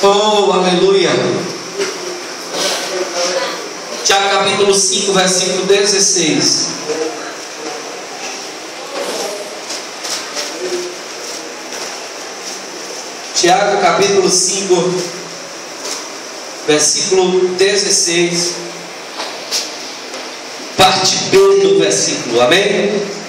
Oh, aleluia. Tiago capítulo 5, versículo 16. Tiago capítulo 5, versículo 16. Parte B do versículo, amém?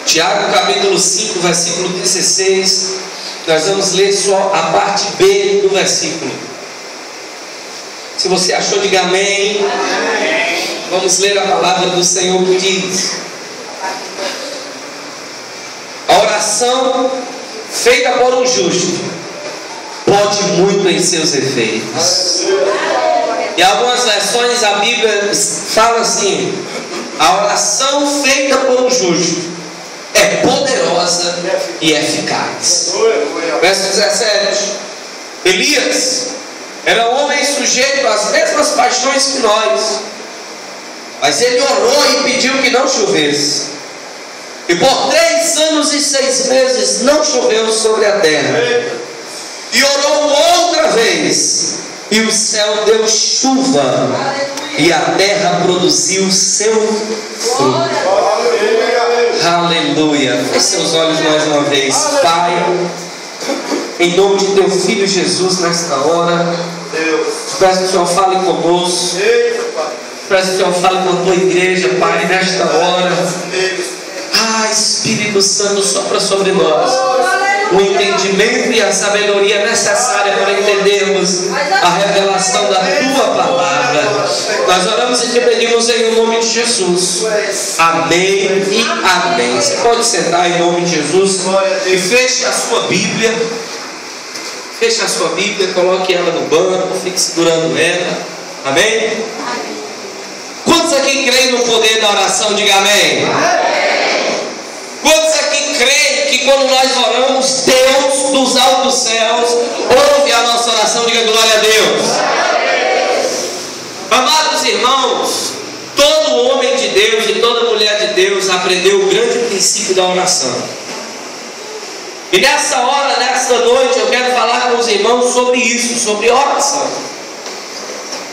Tiago capítulo 5, versículo 16. Nós vamos ler só a parte B do versículo. Se você achou, diga amém. Vamos ler a palavra do Senhor que diz: a oração feita por um justo pode muito em seus efeitos. Em algumas versões a Bíblia fala assim: a oração feita por um justo é poderosa e eficaz. Verso 17. Elias era um homem sujeito às mesmas paixões que nós, mas ele orou e pediu que não chovesse, e por 3 anos e 6 meses não choveu sobre a terra. E orou outra vez, e o céu deu chuva, e a terra produziu seu fruto. Aleluia. Feche seus olhos mais uma vez. Pai, em nome de teu Filho Jesus, nesta hora, peço que o Senhor fale conosco. Peço que o Senhor fale com a tua igreja, Pai, nesta hora. Espírito Santo, sopra sobre nós o entendimento e a sabedoria necessária para entendermos a revelação da tua palavra. Nós oramos e te pedimos em nome de Jesus. Amém e amém. Você pode sentar em nome de Jesus e feche a sua Bíblia. Feche a sua Bíblia, coloque ela no banco, fique segurando ela. Amém? Quantos aqui creem no poder da oração? Diga amém. Quantos aqui creem que quando nós oramos, Deus dos altos céus ouve a nossa oração? Diga glória a Deus. Amados irmãos, todo homem de Deus e toda mulher de Deus aprendeu o grande princípio da oração. E nessa hora, nesta noite, eu quero falar com os irmãos sobre isso, sobre oração.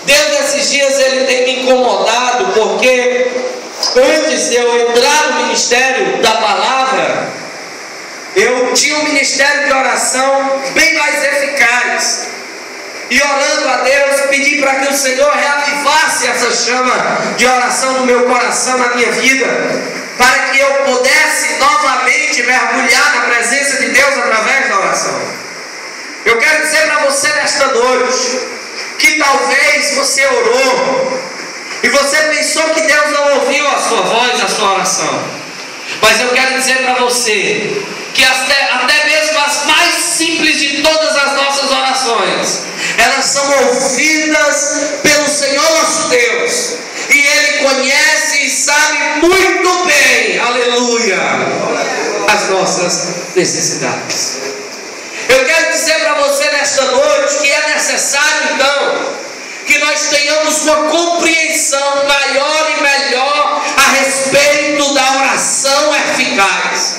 Deus, nesses dias, Ele tem me incomodado, porque antes de eu entrar no ministério da palavra, eu tinha um ministério de oração bem mais eficaz. E orando a Deus, pedi para que o Senhor reavivasse essa chama de oração no meu coração, na minha vida, para que eu pudesse novamente mergulhar na presença de Deus através da oração. Eu quero dizer para você nesta noite, que talvez você orou e você pensou que Deus não ouviu a sua voz, a sua oração. Mas eu quero dizer para você que até mesmo as mais simples de todas as nossas orações, elas são ouvidas pelo Senhor nosso Deus. E Ele conhece e sabe muito bem, aleluia, as nossas necessidades. Eu quero dizer para você nesta noite que é necessário então que nós tenhamos uma compreensão maior e melhor a respeito da oração eficaz.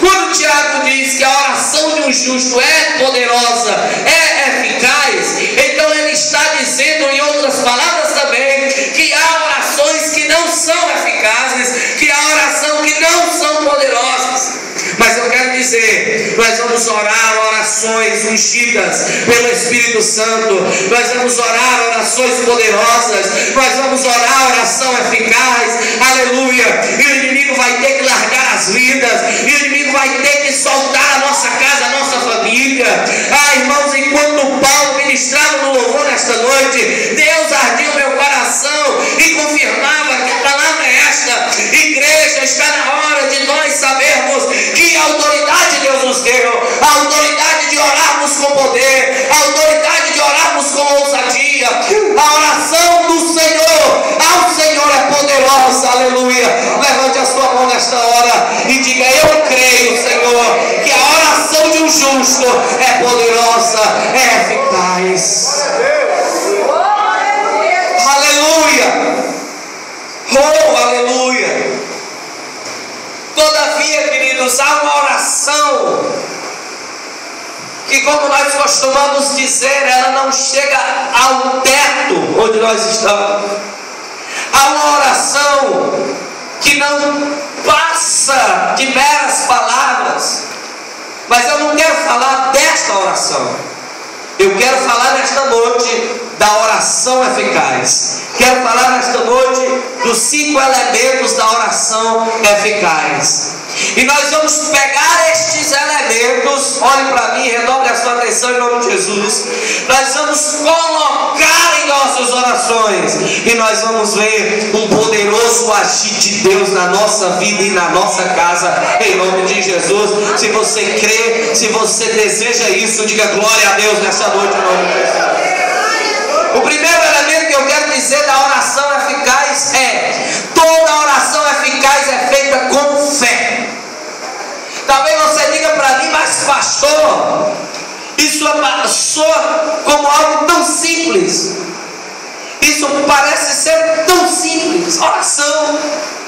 Quando Tiago diz que a oração de um justo é poderosa, é eficaz, então ele está dizendo, em outras palavras também, que há orações que não são eficazes, que há oração que não são poderosas. Mas eu quero dizer, nós vamos orar orações ungidas pelo Espírito Santo, nós vamos orar orações poderosas, nós vamos orar oração eficaz, aleluia. E o inimigo vai ter que largar as vidas, e o inimigo vai ter que soltar a nossa casa, a nossa família. Irmãos, enquanto Paulo ministrava no louvor nesta noite, Deus ardia o meu coração e confirmava que a palavra é esta: igreja, está na hora de nós sabermos que a autoridade Deus nos deu, a autoridade de orarmos com poder, a autoridade de orarmos com ousadia. A oração do Senhor ao Senhor é poderosa, aleluia. Levante a sua mão nesta hora e diga: eu creio, Senhor, que a oração de um justo é poderosa, é eficaz. Aleluia. Oh, aleluia. Todavia, queridos, há uma oração oração, que como nós costumamos dizer, ela não chega ao teto onde nós estamos. Há uma oração que não passa de meras palavras. Mas eu não quero falar desta oração. Eu quero falar nesta noite da oração eficaz. Quero falar nesta noite dos 5 elementos da oração eficaz. E nós vamos pegar estes elementos, olhe para mim, redobre a sua atenção em nome de Jesus. Nós vamos colocar em nossas orações e nós vamos ver um poderoso agir de Deus na nossa vida e na nossa casa, em nome de Jesus. Se você crê, se você deseja isso, diga glória a Deus nessa noite, em nome de Jesus. O primeiro elemento que eu quero dizer da oração eficaz é: toda oração eficaz é feita com fé. Talvez você diga para mim, mas pastor, isso soa como algo tão simples. Isso parece ser tão simples, oração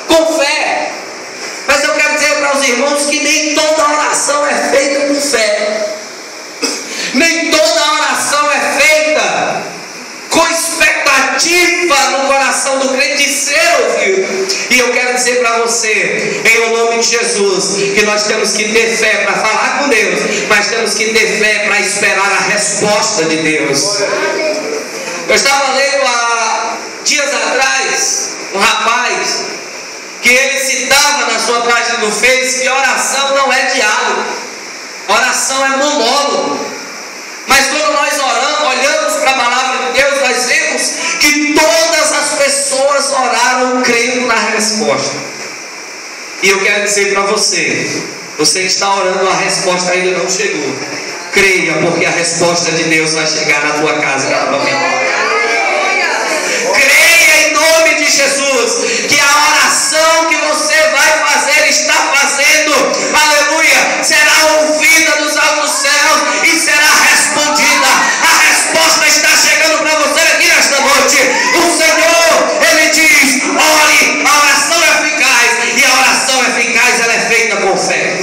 com fé. Mas eu quero dizer para os irmãos que nem toda oração é feita com fé. Nem toda oração é feita com expectativa no coração do crente de ser ouvido. E eu quero dizer para você, em nome de Jesus, que nós temos que ter fé para falar com Deus, mas temos que ter fé para esperar a resposta de Deus. Eu estava lendo há dias atrás um rapaz que ele citava na sua página do Face que oração não é diálogo, oração é monólogo. Mas quando nós olhamos para a palavra de Deus, nós vemos que todas as pessoas oraram crendo na resposta. E eu quero dizer para você, você que está orando, a resposta ainda não chegou. Creia, porque a resposta de Deus vai chegar na tua casa e na tua vida. Creia em nome de Jesus, que a oração que você vai fazer, está fazendo, aleluia, será ouvida nos altos céus e será respondida. A resposta está chegando para você aqui nesta noite. O Senhor, Ele diz: ore, a oração é eficaz, e a oração eficaz ela é feita com fé.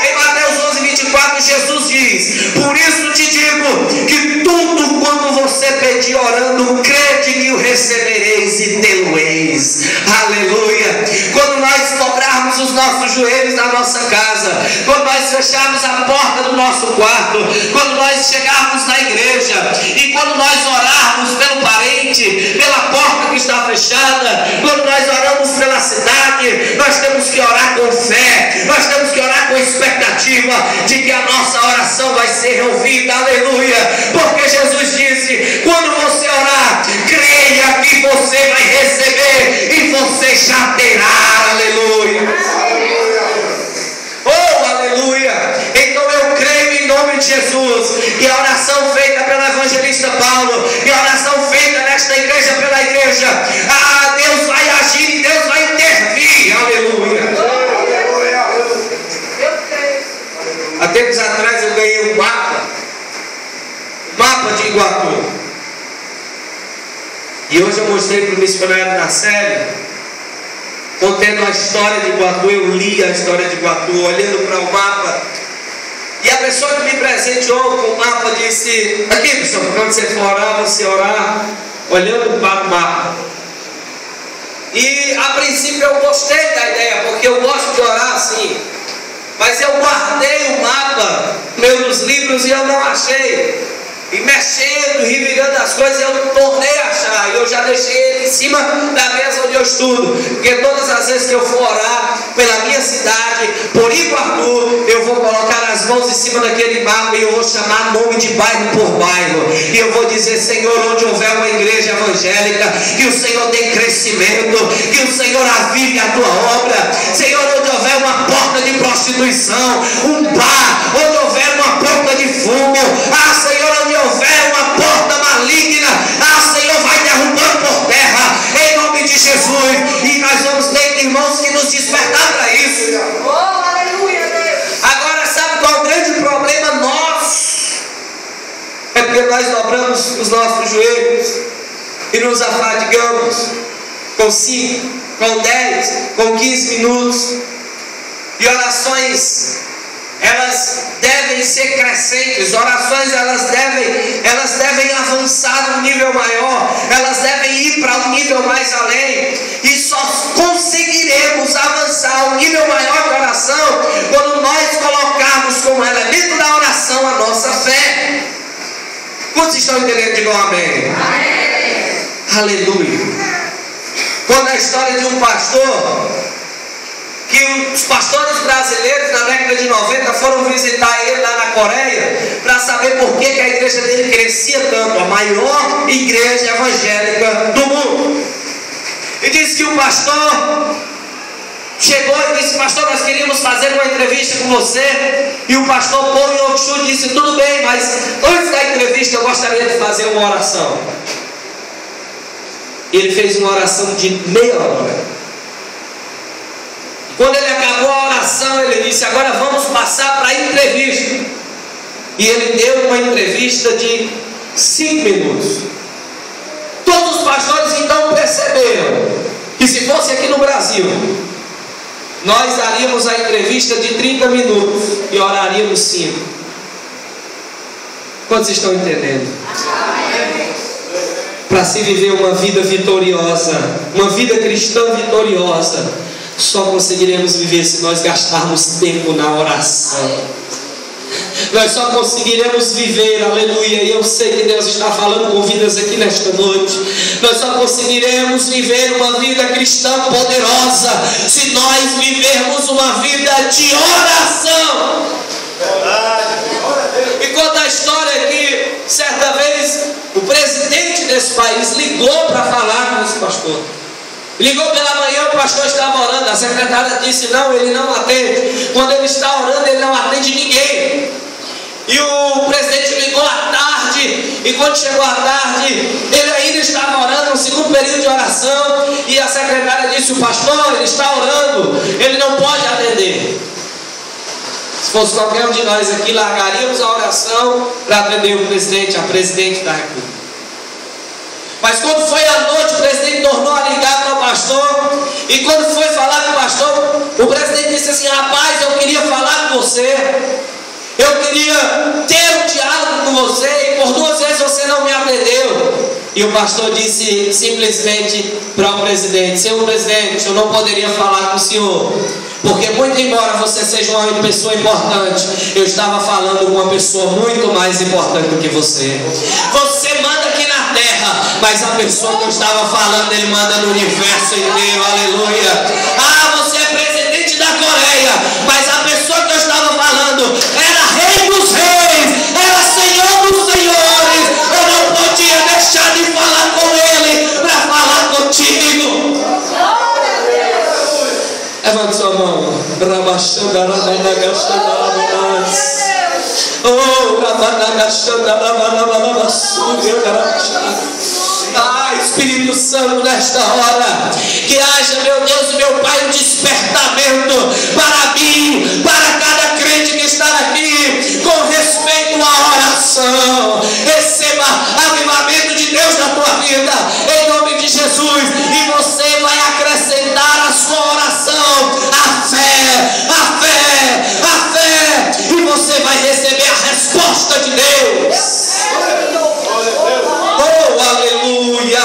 Em Mateus 11:24, Jesus diz: por isso te digo que tudo quanto você pedir orando, crede que o recebereis e tê-lo-eis. Aleluia. Quando nós dobrarmos os nossos joelhos na nossa casa, quando nós fecharmos a porta do nosso quarto, quando nós chegarmos na igreja e quando nós orarmos pelo parente, pela porta que está fechada, quando nós oramos pela cidade, nós temos que orar com fé, nós temos que orar com expectativa de que a nossa oração vai ser ouvida. Aleluia. Porque Jesus disse: quando você orar, creia que você vai receber e você já terá. Aleluia. Oh, aleluia. Então eu creio em nome de Jesus que a oração feita pelo evangelista Paulo e a oração feita nesta igreja pela igreja, Deus vai agir e Deus vai intervir. Aleluia. Há tempos atrás eu ganhei um mapa de Iguatu. E hoje eu mostrei para o missionário na série, contendo a história de Iguatu. Eu li a história de Iguatu, olhando para o mapa. E a pessoa que me presenteou com o mapa disse: aqui, pessoal, quando você for orar, você orar olhando para o mapa. E a princípio eu gostei da ideia, porque eu gosto de orar assim. Mas eu guardei o mapa nos livros e eu não achei. E mexendo, revirando as coisas, eu tornei a achar. E eu já deixei ele em cima da mesa onde eu estudo. Porque todas as vezes que eu for orar pela minha cidade, por Iguatu, eu vou colocar as mãos em cima daquele mapa e eu vou chamar nome de bairro por bairro. E eu vou dizer: Senhor, onde houver uma igreja evangélica, que o Senhor dê crescimento, que o Senhor avive a tua obra. Senhor, onde houver uma porta de prostituição, um bar, onde houver uma porta de fumo, Senhor, onde houver uma porta maligna, Senhor, vai derrubando por terra, em nome de Jesus. E nós vamos ter irmãos que nos despertar para isso. Oh, aleluia, Deus. Agora, sabe qual é o grande problema nosso? É porque nós dobramos os nossos joelhos e nos afadigamos com 5, com 10, com 15 minutos. E orações, elas devem ser crescentes. Orações, elas devem avançar num nível maior. Elas devem ir para um nível mais além. E só conseguiremos avançar a um nível maior de oração quando nós colocarmos como elemento da oração a nossa fé. Quantos estão entendendo? Digam amém. Amém. Aleluia. Conta a história de um pastor, que os pastores brasileiros na década de 90 foram visitar ele lá na Coreia para saber por que a igreja dele crescia tanto, a maior igreja evangélica do mundo. E disse que o pastor chegou e disse: pastor, nós queríamos fazer uma entrevista com você. E o pastor Paul Yong-Chu disse: tudo bem, mas antes da entrevista eu gostaria de fazer uma oração. E ele fez uma oração de meia hora. Quando ele acabou a oração, ele disse: agora vamos passar para a entrevista. E ele deu uma entrevista de 5 minutos. Todos os pastores então perceberam que se fosse aqui no Brasil, nós daríamos a entrevista de 30 minutos e oraríamos 5. Quantos estão entendendo? Para se viver uma vida vitoriosa, uma vida cristã vitoriosa, só conseguiremos viver se nós gastarmos tempo na oração. Nós só conseguiremos viver, aleluia, e eu sei que Deus está falando com vidas aqui nesta noite. Nós só conseguiremos viver uma vida cristã poderosa se nós vivermos uma vida de oração. E conta a história que certa vez o presidente desse país ligou para falar com esse pastor. Ligou pela manhã, o pastor estava orando. A secretária disse: não, ele não atende. Quando ele está orando, ele não atende ninguém. E o presidente ligou à tarde. E quando chegou à tarde, ele ainda estava orando, no segundo período de oração. E a secretária disse: o pastor, ele está orando, ele não pode atender. Se fosse qualquer um de nós aqui, largaríamos a oração para atender o presidente, a presidente da República. Mas quando foi à noite, o presidente tornou a ligar para o pastor. E quando foi falar com o pastor, o presidente disse assim: rapaz, eu queria falar com você. Eu queria ter um diálogo com você. E por 2 vezes você não me atendeu. E o pastor disse simplesmente para o presidente: senhor presidente, eu não poderia falar com o senhor, porque muito embora você seja uma pessoa importante, eu estava falando com uma pessoa muito mais importante do que você. Você manda aqui na terra, mas a pessoa que eu estava falando, ele manda no universo inteiro. Aleluia. Ah, você é presidente da Coreia, mas a pessoa que eu estava falando era rei dos reis, era senhor dos senhores. Eu não podia deixar de falar com ele para falar contigo. Levante sua mão. Ah, Espírito Santo, nesta hora, que haja, meu Deus, meu Pai, um despertamento para mim, para cada crente que está aqui, com respeito à oração. Receba avivamento de Deus na tua vida, em nome de Jesus, e você vai acrescentar à sua oração a fé, a fé, a fé, e você vai receber a resposta de Deus. Oh, aleluia!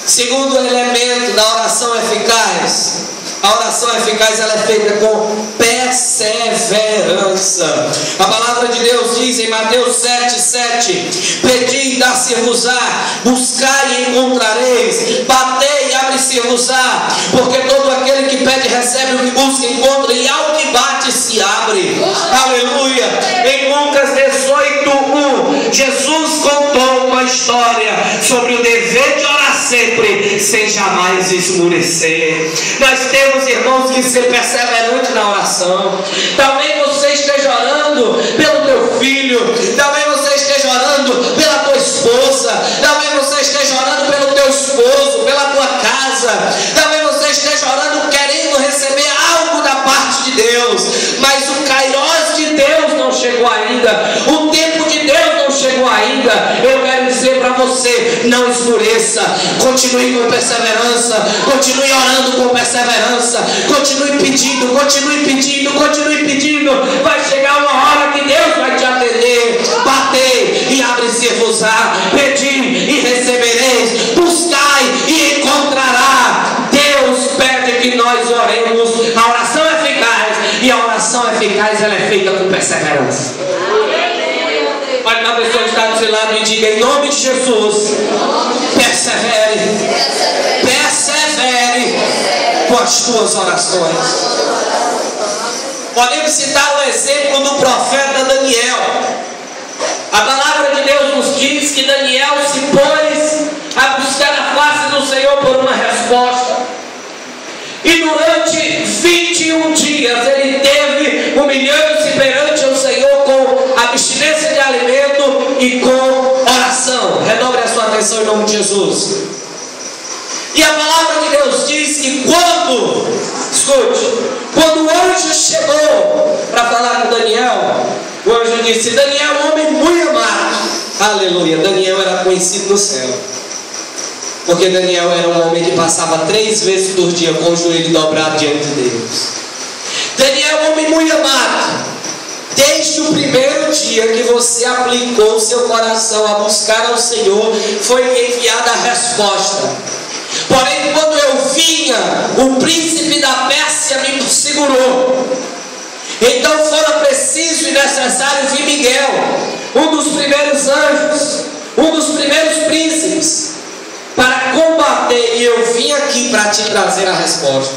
Segundo elemento da oração eficaz, a oração eficaz ela é feita com perseverança. A palavra de Deus diz em Mateus 7:7: pedi e dar-se-vos-á, buscai e encontrareis, batei e abre-se-vos-á, porque todo aquele que pede recebe, o que busca encontra, e ao que bate se abre. Aleluia! Em Lucas 18:1, Jesus contou uma história sobre o dever de orar sempre, sem jamais esmurecer. Nós temos, irmãos, que ser perseverante na oração. Talvez você esteja orando pelo teu filho, talvez você esteja orando pela tua esposa, talvez você esteja orando pelo teu esposo, pela tua casa, talvez você esteja orando querendo receber algo da parte de Deus, mas o Kairos de Deus não chegou ainda, o tempo de Deus não chegou ainda. Eu quero dizer para você: não esmoreça, continue com perseverança, continue orando com perseverança, continue pedindo, continue pedindo, continue pedindo. Vai chegar uma hora que Deus vai te atender. Batei e abre-se-vos-á, pedi e recebereis, buscai e encontrará. Deus pede que nós oremos. A oração é eficaz, e a oração eficaz ela é feita com perseverança. Olha para a pessoa que está do seu lado e diga: em nome de Jesus, persevere, persevere com as tuas orações. Podemos citar o exemplo do profeta Daniel. A palavra de Deus nos diz que Daniel se pôs a buscar a face do Senhor por uma resposta. E durante 21 dias ele teve humilhando-se perante o Senhor com abstinência de alimento e com oração. Redobre a sua atenção em nome de Jesus. E a palavra de Deus diz que quando o anjo chegou para falar com Daniel, o anjo disse: Daniel, um homem muito amado. Aleluia. Daniel era conhecido no céu, porque Daniel era um homem que passava 3 vezes por dia com o joelho dobrado diante de Deus. Daniel é um homem muito amado. Desde o primeiro dia que você aplicou o seu coração a buscar ao Senhor, foi enviada a resposta. Porém, quando eu vinha, o príncipe da Pérsia me segurou. Então fora preciso e necessário vir Miguel, um dos primeiros anjos, um dos primeiros príncipes, para combater, e eu vim aqui para te trazer a resposta.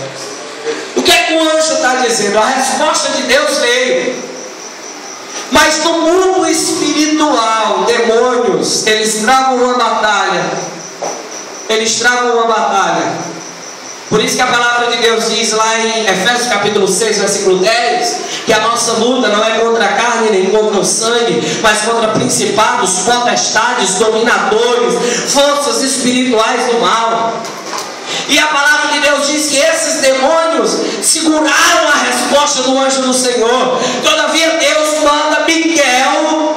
O que é que o anjo está dizendo? A resposta de Deus veio. Mas no mundo espiritual, demônios, eles travam uma batalha. Eles travam uma batalha. Por isso que a palavra de Deus diz lá em Efésios capítulo 6, versículo 10, que a nossa luta não é contra a carne nem contra o sangue, mas contra principados, potestades, dominadores, forças espirituais do mal. E a palavra de Deus diz que esses demônios seguraram a resposta do anjo do Senhor. Todavia Deus manda Miguel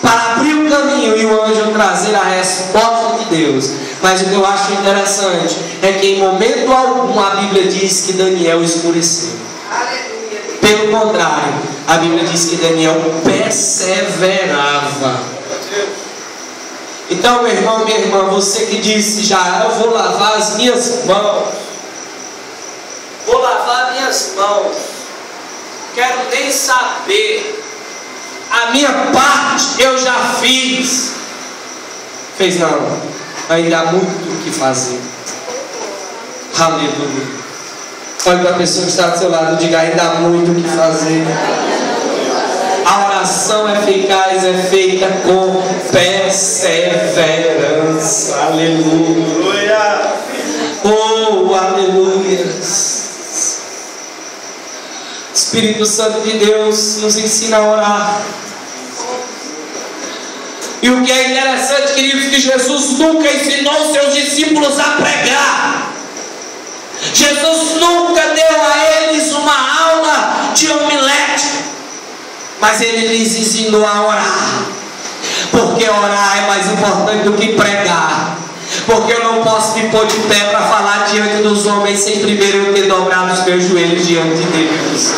para abrir o caminho e o anjo trazer a resposta de Deus. Mas o que eu acho interessante é que em momento algum a Bíblia diz que Daniel escureceu. Pelo contrário, a Bíblia diz que Daniel perseverava. Então, meu irmão, minha irmã, você que disse já: eu vou lavar as minhas mãos, vou lavar minhas mãos, quero nem saber, a minha parte eu já fiz. Fez não, ainda há muito o que fazer. Aleluia. Olhe para a pessoa que está do seu lado e diga: ainda há muito o que fazer. A oração eficaz é feita com perseverança. Aleluia. Oh, aleluia. Espírito Santo de Deus nos ensina a orar. E o que é interessante, queridos, que Jesus nunca ensinou seus discípulos a pregar. Jesus nunca deu a eles uma aula de homilética, mas Ele lhes ensinou a orar. Porque orar é mais importante do que pregar. Porque eu não posso me pôr de pé para falar diante dos homens sem primeiro eu ter dobrado os meus joelhos diante de Deus.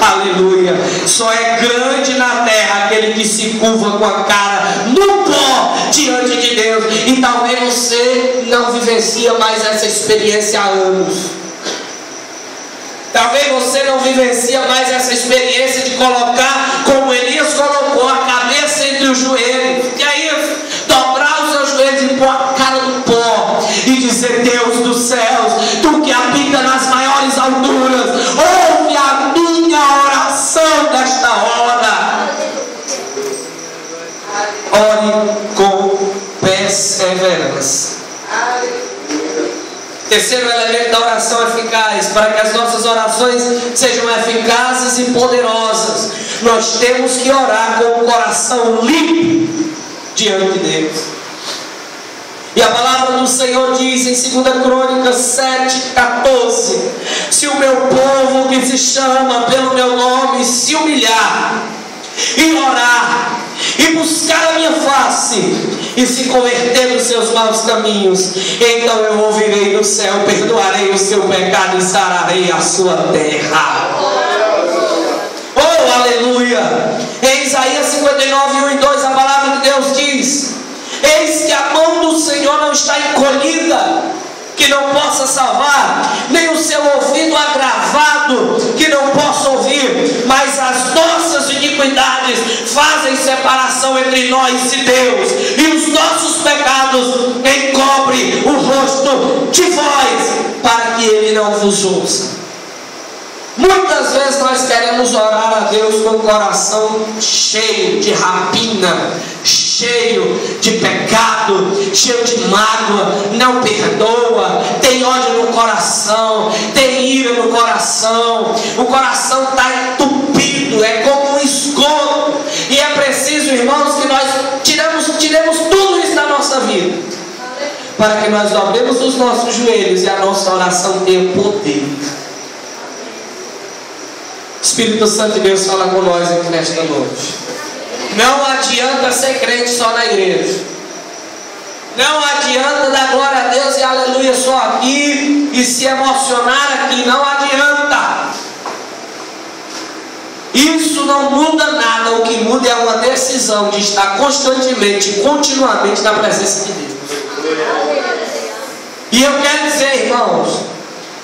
Aleluia. Só é grande na terra aquele que se curva com a cara no pó diante de Deus. E talvez você não vivencia mais essa experiência há anos. Talvez você não vivencia mais essa experiência de colocar, como Elias colocou, a cabeça entre os joelhos. Que é isso? Dobrar os seus joelhos e pôr a cara no pó e dizer: Deus dos céus, Tu que habita nas maiores alturas, ouve a minha oração nesta hora. Ore com perseverança. Terceiro elemento da oração eficaz: para que as nossas orações sejam eficazes e poderosas, nós temos que orar com o coração limpo diante de Deus. E a palavra do Senhor diz em 2 Crônicas 7:14: se o meu povo que se chama pelo meu nome se humilhar e orar e buscar a minha face e se converter dos seus maus caminhos, então eu ouvirei do céu, perdoarei o seu pecado e sararei a sua terra. Oh, aleluia! Em Isaías 59, 1 e 2, a palavra de Deus diz: eis que a mão do Senhor não está encolhida, que não possa salvar, nem o seu ouvido agravado, que não possa ouvir, mas as nossas iniquidades fazem separação entre nós e Deus, e os nossos pecados encobrem o rosto de vós, para que Ele não vos ouça. Muitas vezes nós queremos orar a Deus com o coração cheio de rapina, cheio de pecado, cheio de mágoa, não perdoa, tem ódio no coração, tem ira no coração, o coração está entupido, é como um esgoto, e é preciso, irmãos, que nós tiremos tudo isso da nossa vida, para que nós dobremos os nossos joelhos e a nossa oração tenha poder. Espírito Santo de Deus fala com nós aqui nesta noite. Não adianta ser crente só na igreja. Não adianta dar glória a Deus e aleluia só aqui e se emocionar aqui. Não adianta. Isso não muda nada. O que muda é uma decisão de estar constantemente e continuamente na presença de Deus. E eu quero dizer, irmãos,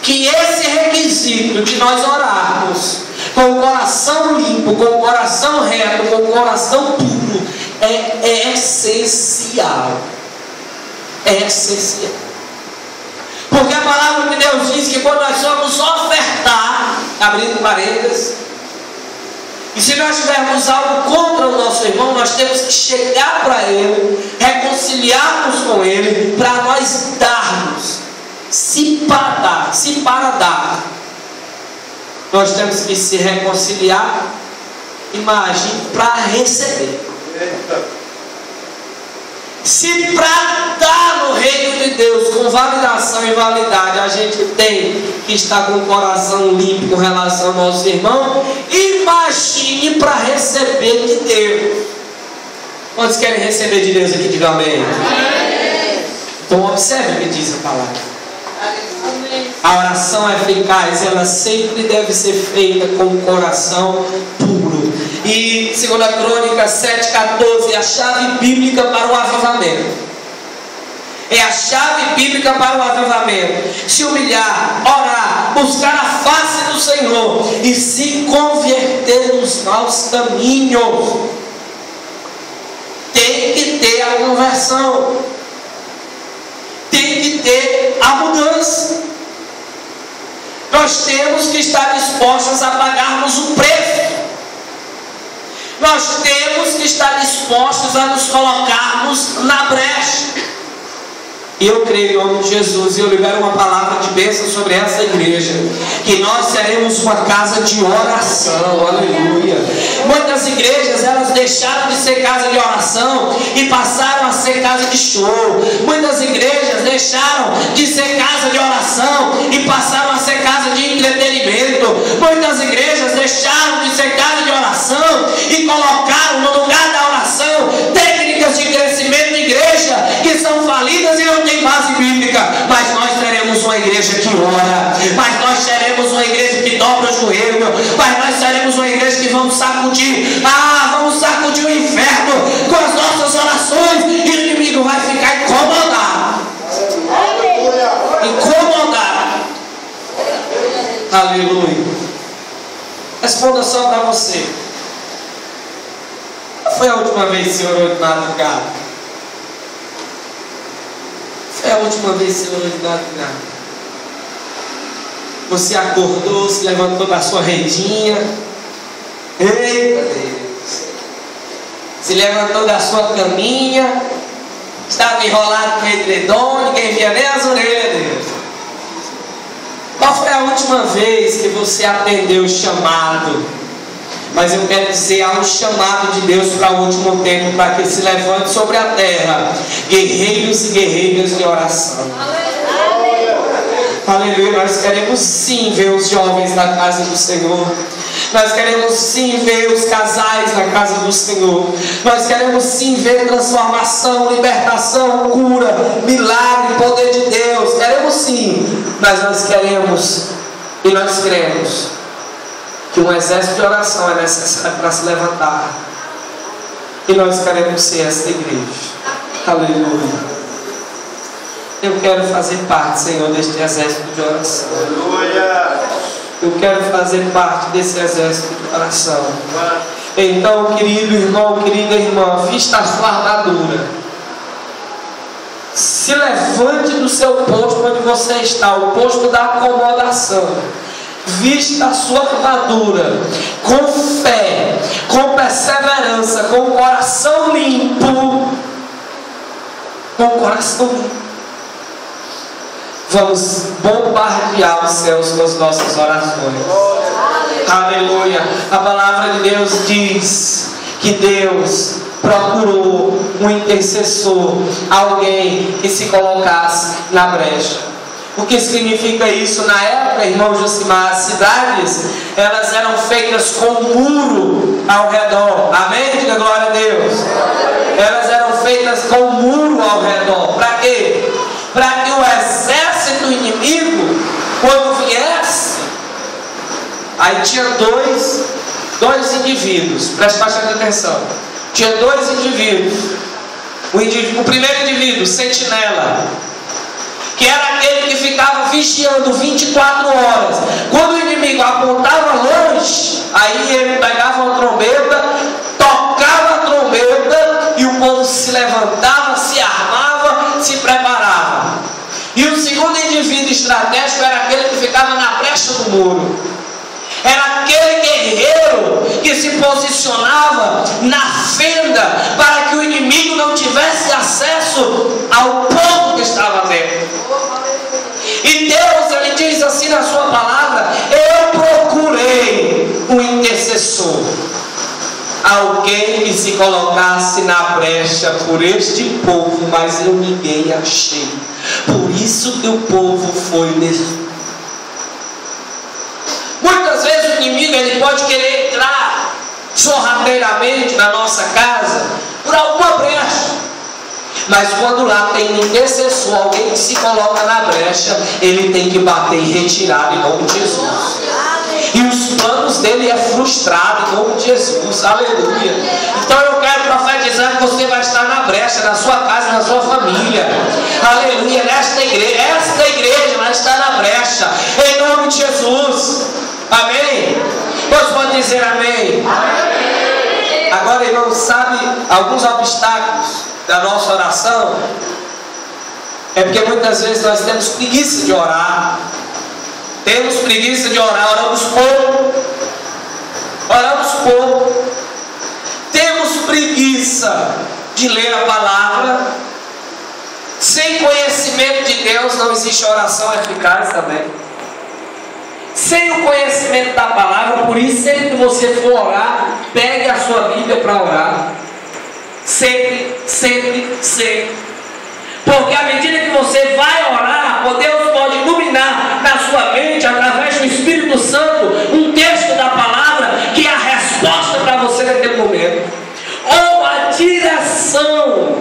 que esse requisito de nós orarmos com o coração limpo, com o coração reto, com o coração puro, é essencial. É essencial. Porque a palavra de Deus diz que quando nós somos ofertar, abrindo parênteses, e se nós tivermos algo contra o nosso irmão, nós temos que chegar para ele, reconciliarmos com ele, para nós darmos. Se para dar, nós temos que se reconciliar, imagine, para receber. Se para dar no reino de Deus com validação e validade, a gente tem que estar com o coração limpo com relação ao nosso irmão, imagine para receber de Deus. Quantos querem receber de Deus aqui? Diga amém. Então observe o que diz a palavra. A oração eficaz, ela sempre deve ser feita com o coração puro. E 2 Crônicas 7,14, a chave bíblica para o avivamento. É a chave bíblica para o avivamento. Se humilhar, orar, buscar a face do Senhor e se converter nos maus caminhos. Tem que ter a conversão. Tem que ter a mudança. Nós temos que estar dispostos a pagarmos o preço. Nós temos que estar dispostos a nos colocarmos na brecha. E eu creio em nome de Jesus, e eu libero uma palavra de bênção sobre essa igreja, que nós seremos uma casa de oração, aleluia. Muitas igrejas, elas deixaram de ser casa de oração e passaram a ser casa de show. Muitas igrejas deixaram de ser casa de oração e passaram a ser casa de entretenimento. Muitas igrejas deixaram de ser casa de oração e colocaram no lugar da oração técnicas de crescimento de igreja que são falidas e não tem base bíblica. Mas nós teremos uma igreja que ora, mas nós teremos uma igreja que dobra o joelho, mas nós teremos uma igreja que vamos sacudir o inferno com as nossas orações, e o inimigo vai ficar incomodado. Aleluia. Responda só para você. Qual foi a última vez que você orou de madrugada? Foi a última vez que você orou de madrugada? Você acordou, se levantou da sua redinha. Eita Deus! Se levantou da sua caminha, estava enrolado com edredom, ninguém via nem as orelhas dele. Qual foi a última vez que você atendeu o chamado? Mas eu quero dizer, há um chamado de Deus para o último tempo, para que se levante sobre a terra guerreiros e guerreiras de oração. Aleluia, nós queremos sim ver os jovens na casa do Senhor. Nós queremos sim ver os casais na casa do Senhor. Nós queremos sim ver transformação, libertação, cura, milagre, poder de Deus. Queremos sim, mas nós queremos e nós cremos que um exército de oração é necessário para se levantar. E nós queremos ser esta igreja. Aleluia. Eu quero fazer parte, Senhor, deste exército de oração. Aleluia. Eu quero fazer parte desse exército de oração. Então, querido irmão, querida irmã, vista a sua armadura. Se levante do seu posto onde você está, o posto da acomodação. Vista a sua armadura com fé, com perseverança, com o coração limpo. Com o coração limpo. Vamos bombardear os céus com as nossas orações. Aleluia. A palavra de Deus diz que Deus procurou um intercessor, alguém que se colocasse na brecha. O que significa isso? Na época, irmão Josimar, as cidades, elas eram feitas com muro ao redor. Amém? Diga glória a Deus. Elas eram feitas com muro ao redor. Para quê? Para que o exército inimigo, quando viesse, aí tinha dois indivíduos, preste bastante atenção. Tinha dois indivíduos. O primeiro indivíduo, sentinela, que era aquele que ficava vigiando 24 horas. Quando o inimigo apontava longe, aí ele pegava uma trombeta, tocava a trombeta e o povo se levantava, se armava, se preparava. E o segundo indivíduo estratégico era aquele que ficava na brecha do muro. Era aquele guerreiro que se posicionava na fenda para que o inimigo não tivesse acesso ao povo que estava dentro. E Deus, ele diz assim na sua palavra: eu procurei um intercessor, alguém que se colocasse na brecha por este povo, mas eu ninguém achei. Por isso que o povo foi destruído. Muitas vezes o inimigo, ele pode querer entrar sorrateiramente na nossa casa por alguma brecha. Mas quando lá tem um intercessor, alguém que se coloca na brecha, ele tem que bater e retirar em nome de Jesus. E os planos dele é frustrado em nome de Jesus. Aleluia. Então eu quero profetizar que você vai estar na brecha, na sua casa, na sua família. Aleluia. Nesta igreja, esta igreja vai estar na brecha, em nome de Jesus. Amém? Todos podem dizer amém? Amém. Agora, irmão, sabe alguns obstáculos da nossa oração? É porque muitas vezes nós temos preguiça de orar. Temos preguiça de orar, oramos pouco. Temos preguiça de ler a palavra. Sem conhecimento de Deus não existe oração eficaz também. Sem o conhecimento da palavra, por isso sempre que você for orar, pegue a sua Bíblia para orar. Sempre. Porque à medida que você vai orar, Deus pode iluminar na sua mente, através do Espírito Santo, um texto da palavra que é a resposta para você naquele momento, ou a direção.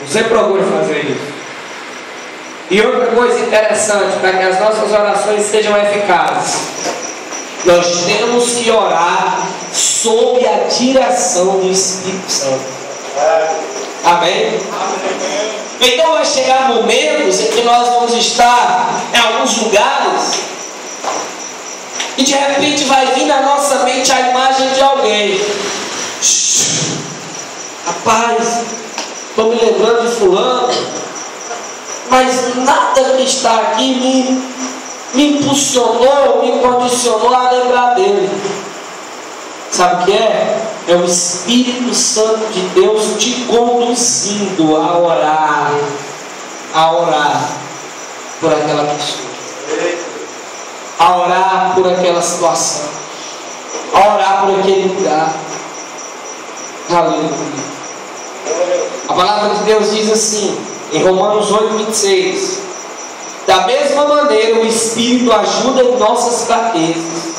Você procura fazer isso. E outra coisa interessante, para que as nossas orações sejam eficazes, nós temos que orar sob a direção do Espírito Santo. Amém? Então vai chegar momentos em que nós vamos estar em alguns lugares e de repente vai vir na nossa mente a imagem de alguém. Rapaz, estou me lembrando de fulano, mas nada que está aqui me impulsionou, me condicionou a lembrar dele. Sabe o que é? É o Espírito Santo de Deus te conduzindo a orar por aquela pessoa, a orar por aquela situação, a orar por aquele lugar. Aleluia. A palavra de Deus diz assim, em Romanos 8:26: Da mesma maneira, o Espírito ajuda em nossas fraquezas,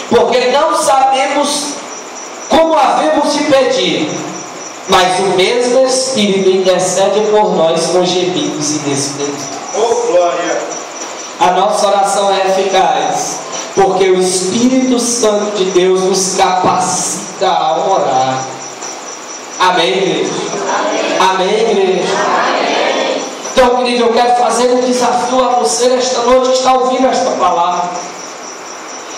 porque não sabemos como havemos de pedir, mas o mesmo Espírito intercede por nós com gemidos inexprimíveis. Oh, glória! A nossa oração é eficaz, porque o Espírito Santo de Deus nos capacita a orar. Amém, igreja? Amém, igreja? Amém. Então, querido, eu quero fazer um desafio a você esta noite que está ouvindo esta palavra.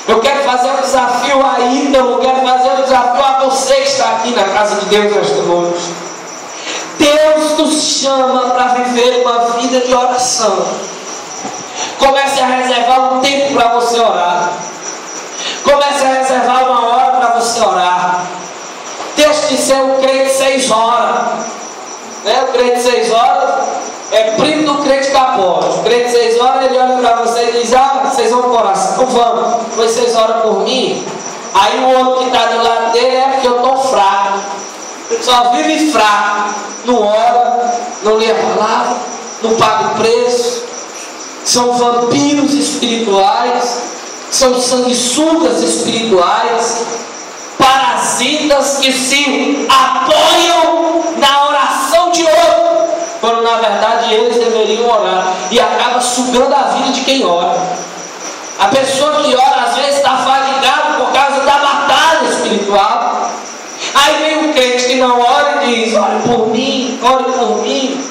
Eu quero fazer um desafio ainda, eu quero fazer um desafio a você que está aqui na casa de Deus esta noite. Deus nos chama para viver uma vida de oração. Comece a reservar um tempo para você orar. Comece a reservar uma hora para você orar. Deixe de ser um crente 6 horas. O crente 6 horas é primo do crente capote. O crente 6 horas, ele olha para você e diz: vocês vão para oração? Não vamos. Foi 6 horas por mim. Aí o outro que está do lado dele é porque eu estou fraco. Só vive fraco. Não ora, não lê a palavra, não paga o preço. São vampiros espirituais, são sanguessugas espirituais, parasitas que se apoiam na oração de outro, quando na verdade eles deveriam orar, e acaba sugando a vida de quem ora. A pessoa que ora às vezes está fadigada por causa da batalha espiritual. Aí vem um crente que não ora e diz: ore por mim, ore por mim.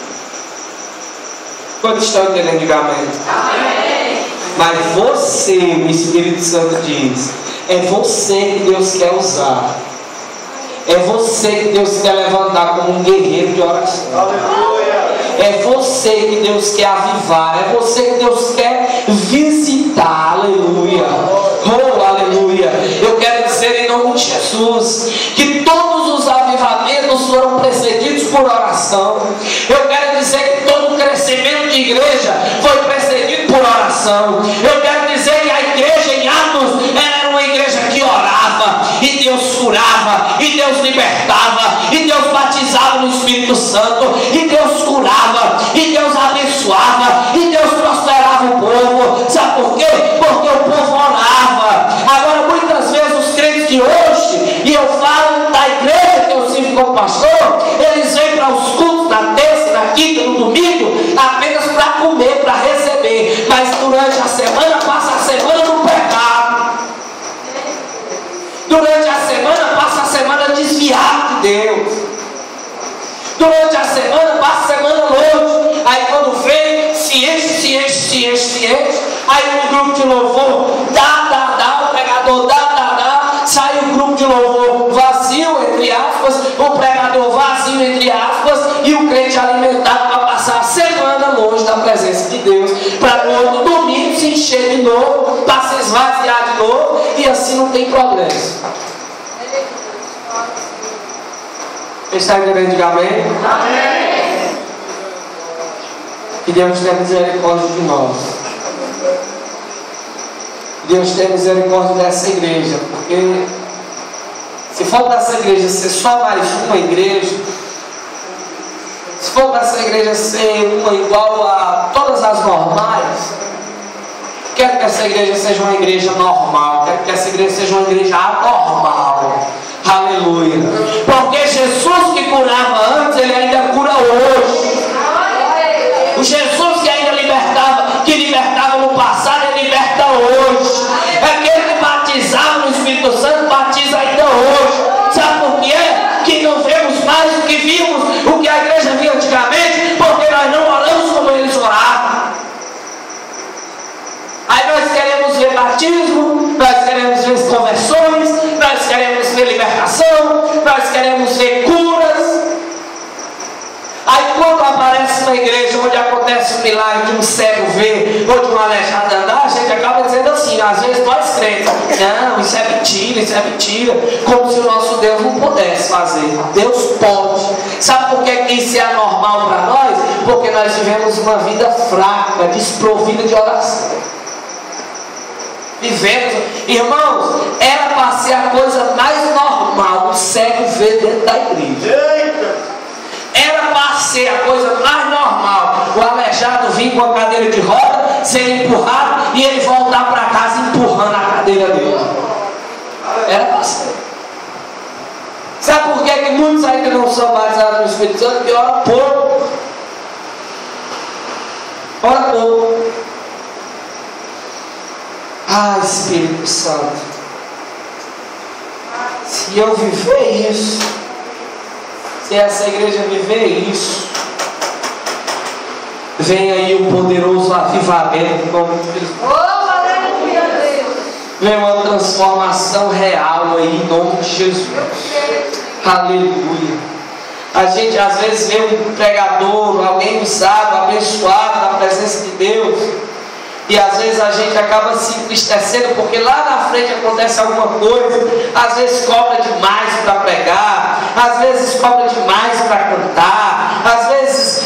Quantos estão entendendo, diga amém? Amém. Mas você, o Espírito Santo diz, é você que Deus quer usar. É você que Deus quer levantar como um guerreiro de oração. Aleluia. É você que Deus quer avivar. É você que Deus quer visitar. Aleluia. Oh, aleluia. Eu quero dizer em nome de Jesus que todos os avivamentos foram precedidos por oração. Eu quero dizer que todo crescimento de igreja foi precedido por oração. Eu quero dizer que a igreja em Atos era uma igreja que orava, e Deus curava, e Deus libertava, e Deus batizava no Espírito Santo, e Deus curava, e Deus abençoava, e Deus prosperava o povo. Sabe por quê? Porque o povo orava. Agora, muitas vezes os crentes de hoje, e eu falo da igreja que eu sirvo como pastor, eles vêm para os cultos na terça, na quinta, no domingo, apenas para comer, para receber, mas durante a semana passa a semana no pecado. Durante a semana passa a semana desviado de Deus. Durante a semana passa a semana longe. Aí quando vem, se enche. Aí o grupo de louvor dá, o pregador dá. Sai o grupo de louvor vazio, entre aspas, o pregador vazio, entre aspas, e o crente alimentado para passar a semana longe da presença de Deus, para no outro domingo se encher de novo, para se esvaziar de novo, e assim não tem progresso. Está entendendo? Diga amém? Amém. Que Deus tenha misericórdia de nós. Que Deus tenha misericórdia dessa igreja, porque se for dessa igreja ser só mais uma igreja, se for dessa igreja ser uma igual a todas as normais, quero que essa igreja seja uma igreja normal, quero que essa igreja seja uma igreja anormal. Aleluia. Porque Jesus que curava antes, ele ainda cura hoje. O Jesus que ainda libertava no passado, ele liberta hoje. Aquele que batizava no Espírito Santo, batiza ainda hoje. Sabe por quê? Que não vemos mais o que vimos, o que a igreja via antigamente, porque nós não oramos como eles oravam. Aí nós queremos ver batismo, nós queremos ver conversões, nós queremos ver libertação, nós queremos ver curas. Aí quando aparece uma igreja onde acontece um milagre de um cego ver, ou de um aleijado andar, a gente acaba dizendo assim, às vezes nós crentes: não, isso é mentira, como se o nosso Deus não pudesse fazer. Deus pode. Sabe por que isso é anormal para nós? Porque nós vivemos uma vida fraca, desprovida de oração. Irmãos, era para ser a coisa mais normal, um cego ver dentro da igreja. Era para ser a coisa mais normal o aleijado vir com a cadeira de roda, ser empurrado e ele voltar para casa empurrando a cadeira dele. Era para ser. Sabe por que muitos ainda não são batizados no Espírito Santo? Porque ora pouco. Ora pouco. Ah, Espírito Santo, se eu viver isso, se essa igreja viver isso, vem aí um poderoso avivamento, como vem uma transformação real aí em nome de Jesus. Aleluia. A gente às vezes vê um pregador, alguém usado, abençoado na presença de Deus, e às vezes a gente acaba se entristecendo porque lá na frente acontece alguma coisa. Às vezes cobra demais para pregar, às vezes cobra demais para cantar, às vezes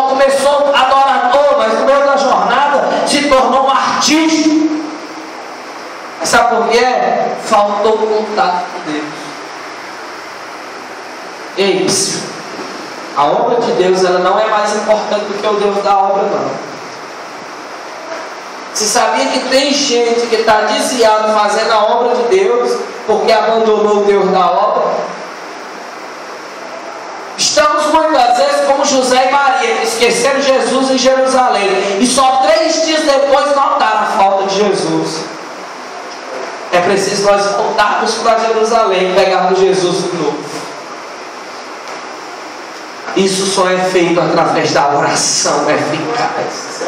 começou adorador, mas no meio da jornada se tornou um artista. Sabe por quê? Faltou contato com Deus. Ei, a obra de Deus ela não é mais importante do que o Deus da obra, não. Você sabia que tem gente que está desviado fazendo a obra de Deus porque abandonou o Deus da obra? Estamos muitas vezes como José e Maria, que esqueceram Jesus em Jerusalém e só 3 dias depois notaram a falta de Jesus. É preciso nós voltarmos para Jerusalém e pegarmos Jesus de novo. Isso só é feito através da oração eficaz.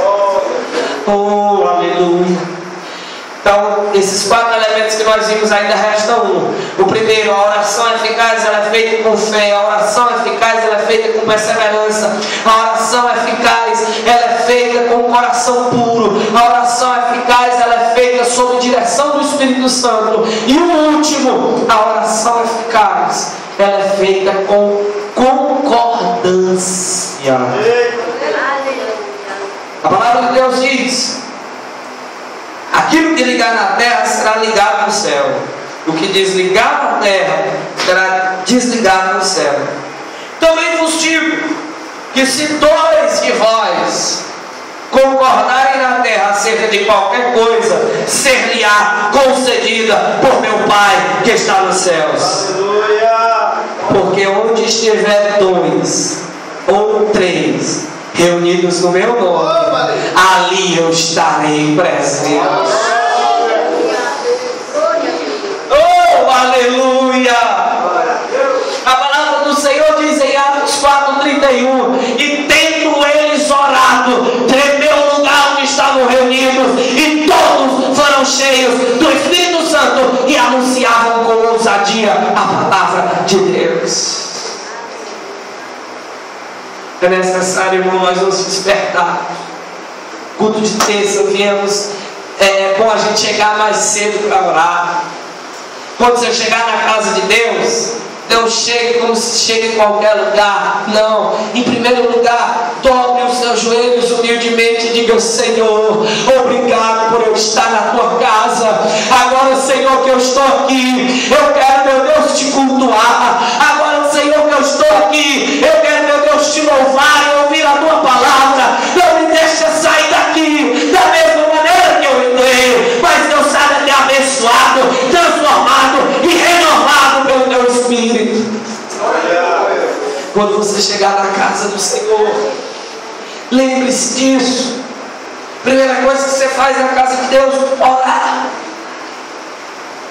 Oh, aleluia. Então, esses 4 elementos que nós vimos ainda restam um. O primeiro, a oração eficaz, ela é feita com fé. A oração eficaz, ela é feita com perseverança. A oração eficaz, ela é feita com o coração puro. A oração eficaz, ela é feita sob direção do Espírito Santo. E o último, a oração eficaz, ela é feita com concordância. A palavra de Deus diz: aquilo que ligar na terra será ligado no céu, o que desligar na terra será desligado no céu. Também vos digo que se 2 de vós concordarem na terra acerca de qualquer coisa, ser-lhe-á concedida por meu Pai que está nos céus. Aleluia. Porque onde estiver 2 ou 3 reunidos no meu nome, ali eu estarei presente. Oh, aleluia! A palavra do Senhor diz em Atos 4:31: e tendo eles orado, tremeu o lugar onde estavam reunidos, e todos foram cheios do Espírito Santo e anunciavam com ousadia a palavra de Deus. É necessário, irmão, nós nos despertar. Culto de terça, viemos. É bom a gente chegar mais cedo para orar. Quando você chegar na casa de Deus, não chegue como se chega em qualquer lugar. Não. Em primeiro lugar, dobre os seus joelhos humildemente e diga: Senhor, obrigado por eu estar na tua casa. Agora, Senhor, que eu estou aqui, eu quero, meu Deus, te cultuar. Agora, Senhor, que eu estou aqui, eu quero, meu Deus, te louvar e ouvir a tua palavra. Não me deixa sair daqui da mesma maneira que eu entrei, mas eu saia daqui abençoado, transformado e renovado pelo teu Espírito. Quando você chegar na casa do Senhor, lembre-se disso. Primeira coisa que você faz na casa de Deus: orar.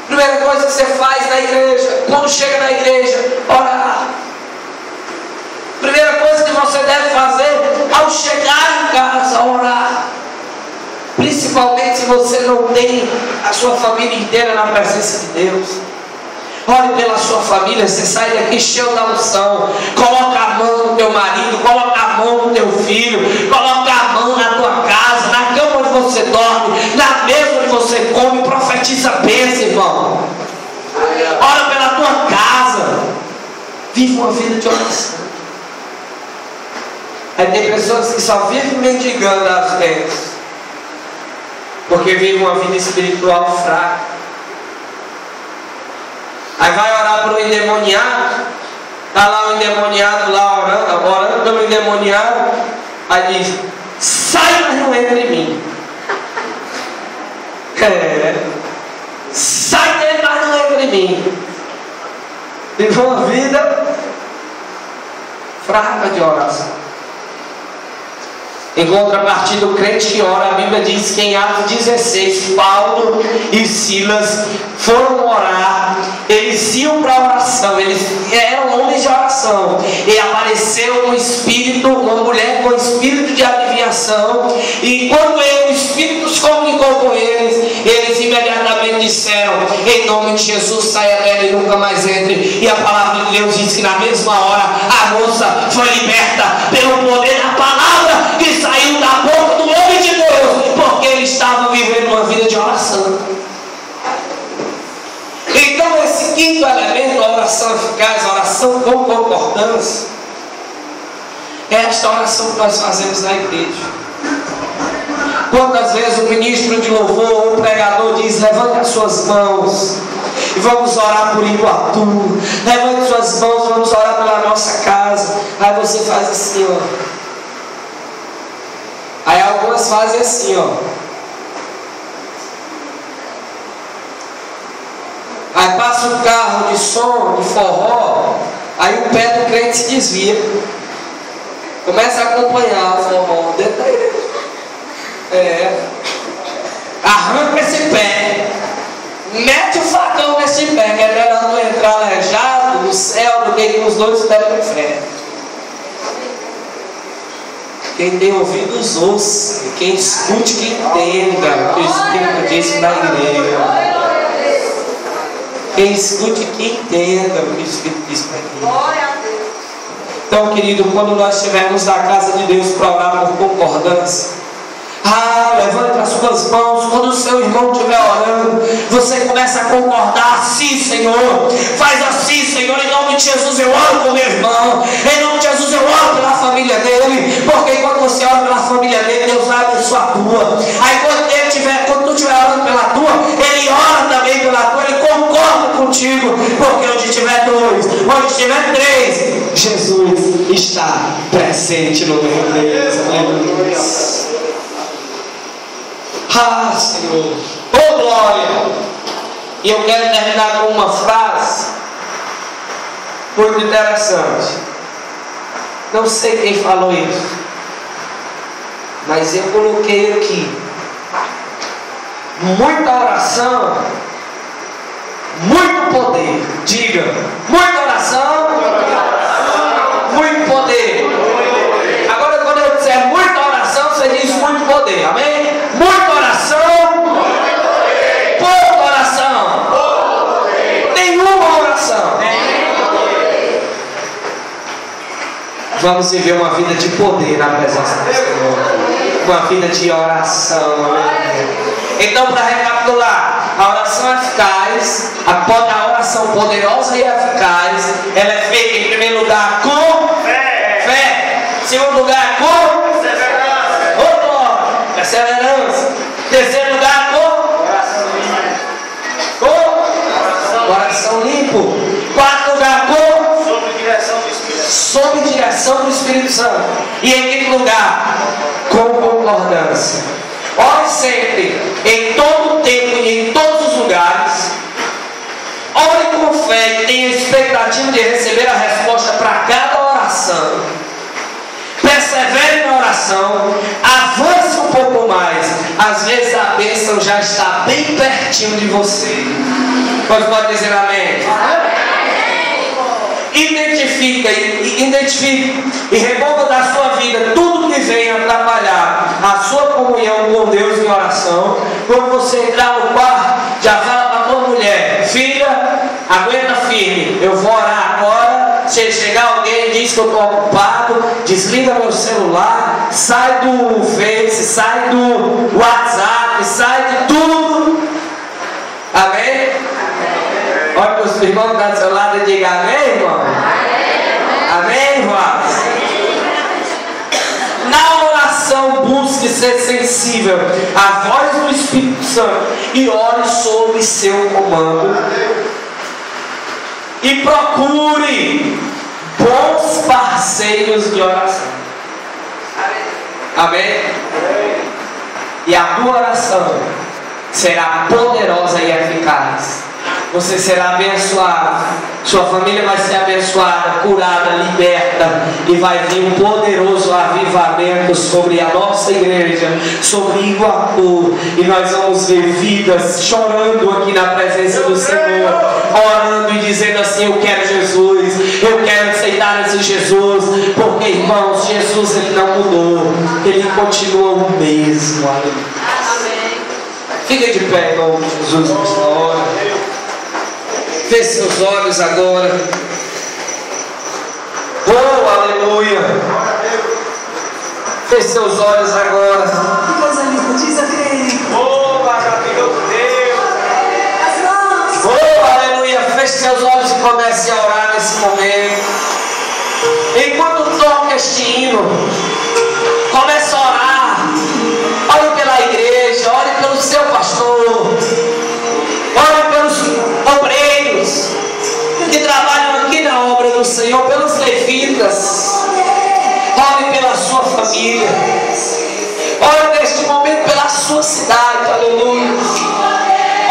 Primeira coisa que você faz na igreja, quando chega na igreja, orar. Primeira coisa que você deve fazer ao chegar em casa, orar. Principalmente se você não tem a sua família inteira na presença de Deus. Ore pela sua família. Você sai daqui cheio da unção. Coloca a mão no teu marido, coloca a mão no teu filho, coloca a mão na tua casa, na cama onde você dorme, na mesa onde você come. Profetiza bênção, irmão. Ora pela tua casa. Vive uma vida de oração. Aí tem pessoas que só vivem mendigando as bênçãos, porque vivem uma vida espiritual fraca. Aí vai orar para o endemoniado, Está lá o endemoniado lá orando pelo endemoniado. Aí diz: sai, mas não entra em mim. Sai dele, mas não entra em mim. Viveu uma vida fraca de oração. Em contrapartida, o crente que ora, a Bíblia diz que em Atos 16, Paulo e Silas foram orar. Eles iam para a oração, eles eram homens de oração. E apareceu um espírito, uma mulher com espírito de adivinhação. E quando o espírito se comunicou com eles, eles imediatamente disseram: em nome de Jesus, saia dela e nunca mais entre. E a palavra de Deus diz que na mesma hora a moça foi liberta pelo poder da palavra que saiu da boca do homem de Deus, porque ele estava vivendo uma vida de oração. Então esse quinto elemento, a oração eficaz, a oração com concordância, é esta oração que nós fazemos na igreja. Quantas vezes o ministro de louvor ou o pregador diz: levante as suas mãos e vamos orar por Iguatu, levante suas mãos, vamos orar pela nossa casa. Aí você faz assim, ó. Aí algumas fazem assim, ó. Aí passa um carro de som, de forró, aí o pé do crente se desvia. Começa a acompanhar o forró dentro da igreja. Arranca esse pé, mete o facão nesse pé, que é melhor não entrar aleijado no céu do que ir os dois pés para o inferno. Quem tem ouvidos ouça, quem escute que entenda o que o Espírito diz na igreja. Quem escute que entenda o que o Espírito diz para a igreja. Então, querido, quando nós estivermos na casa de Deus para orar por concordância, levante as suas mãos. Quando o seu irmão estiver orando, você começa a concordar: assim, Senhor, faz assim, Senhor, em nome de Jesus eu oro por meu irmão, em nome de Jesus eu oro pela família dele, porque quando você ora pela família dele, Deus vai abençoar a tua. Aí quando tu estiver orando pela tua, ele ora também pela tua, ele concorda contigo, porque onde tiver dois, onde tiver três, Jesus está presente no meio deles. Aleluia. Senhor, oh glória! E eu quero terminar com uma frase muito interessante. Não sei quem falou isso, mas eu coloquei aqui: muita oração, muito poder. Diga: muita oração, muito poder. Agora, quando eu disser muita oração, você diz muito poder. Amém? Muita oração, pouca oração, nenhuma oração. Vamos viver uma vida de poder na presença do Senhor, uma vida de oração. Então, para recapitular, a oração eficaz, a oração poderosa e eficaz, ela é feita em primeiro lugar com fé, em segundo lugar com perseverança, em terceiro lugar com coração limpo, quarto lugar sob direção do Espírito Santo, e em quinto lugar com concordância. Ore sempre, em todo o tempo e em todos os lugares. Ore com fé e tenha expectativa de receber a resposta para cada oração. Persevere na oração, avance um pouco mais. Às vezes a bênção já está bem pertinho de você. Pode dizer amém? Identifique e remova da sua vida tudo que venha atrapalhar a sua comunhão com Deus em oração. Quando você entrar no quarto, já fala para a tua mulher: filha, aguenta firme, eu vou orar agora. Se chegar alguém e diz que eu estou ocupado, desliga meu celular, sai do Face, sai do WhatsApp, sai de tudo. Amém? Olha para os irmãos que estão do seu lado e diga amém, irmão. Amém, irmão. Na oração, busque ser sensível à voz do Espírito Santo e ore sob seu comando. E procure bons parceiros de oração. Amém? E a tua oração será poderosa e eficaz. Você será abençoado, sua família vai ser abençoada, curada, liberta, e vai vir um poderoso avivamento sobre a nossa igreja, sobre Iguatu, e nós vamos ver vidas chorando aqui na presença do Senhor, orando e dizendo assim: eu quero Jesus, eu quero aceitar esse Jesus, porque, irmãos, Jesus, ele não mudou, ele continua o mesmo. Amém. Fica de pé em nome de Jesus nessa hora. Feche seus olhos agora. Oh, aleluia. Feche seus olhos agora. Que coisa linda, diz a Deus. Oh, maravilhoso Deus. Oh, aleluia. Feche seus olhos e comece a orar nesse momento. Enquanto toca este hino, comece a orar. Ore pela igreja, ore pelo seu pastor, ore pelos obreiros que trabalham aqui na obra do Senhor, pelos levitas. Ore pela sua família. Ore neste momento pela sua cidade, aleluia.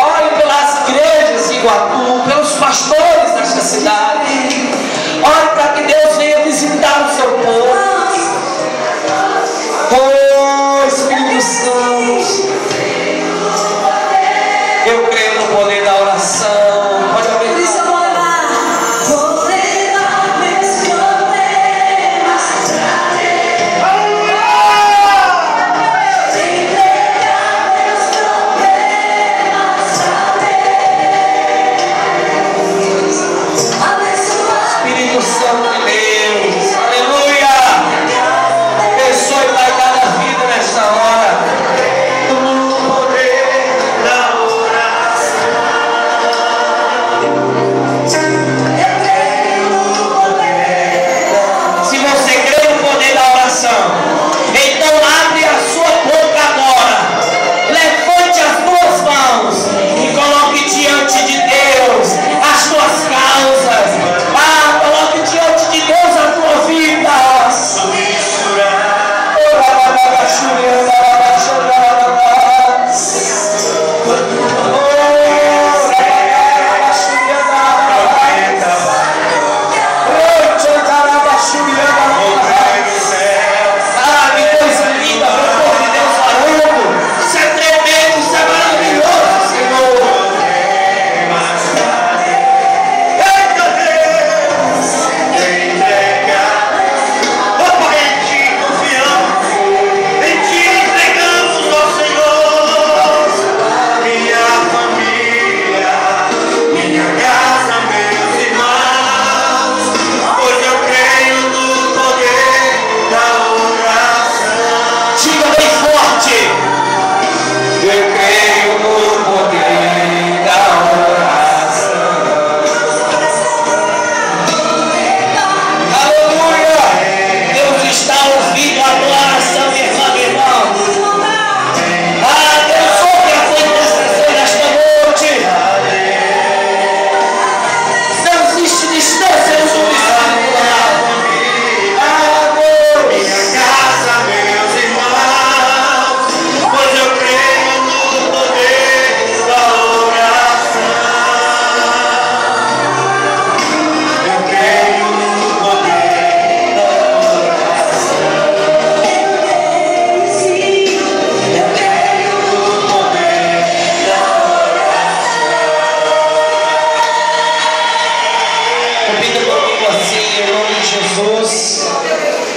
Ore pelas igrejas de Iguatu, pelos pastores desta cidade. Ore para que Deus venha visitar o seu povo. Oh, Espírito Santo, eu creio no poder da oração. Pode abrir. Espírito Santo de Deus, aleluia. Abençoe, Pai, cada vida nesta hora. Então abre a sua boca agora, levante as tuas mãos e coloque diante de Deus as tuas causas. Coloque diante de Deus a tua vida.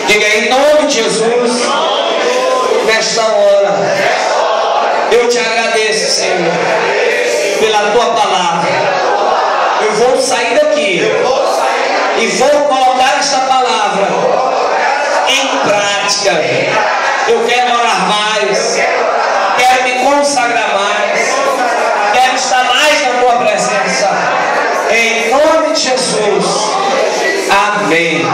Diga em nome de Jesus, nesta hora, eu te agradeço, Senhor, pela tua palavra. Eu vou sair daqui e vou colocar esta palavra em prática. Eu quero orar mais, quero me consagrar mais, quero estar mais na tua presença. Em nome de Jesus, amém.